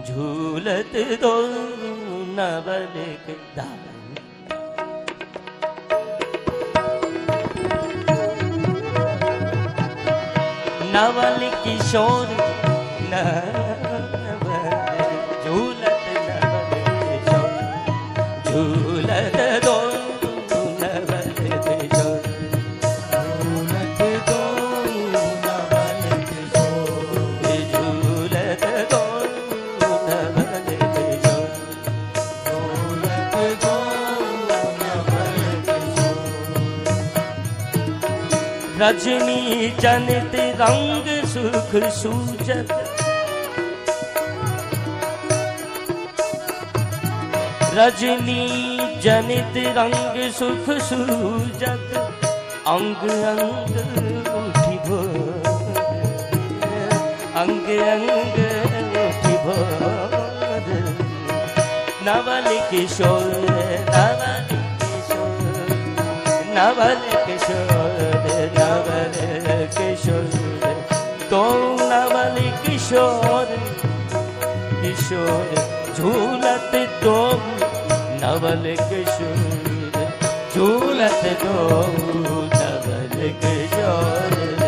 झूलत दो नवल के दाम। नवल किशोर नवल झूलत नवल किशोर, झूलत दो नवल किशोर, झूलत दो नवल किशोर, झूलत दो नवल किशोर, झूलत दो नवल किशोर। रजनी जनित रंग सुख सूजत, रजनी जनित रंग सुख सूजत, अंग अंग उठी भोर, अंग अंग उठी भोर। नवल किशोर नवल किशोर, नवल किशोर नवल किशोर, तो नवल किशोर किशोर, झूलत दो नवल किशोर, झूलत दो नवल किशोर।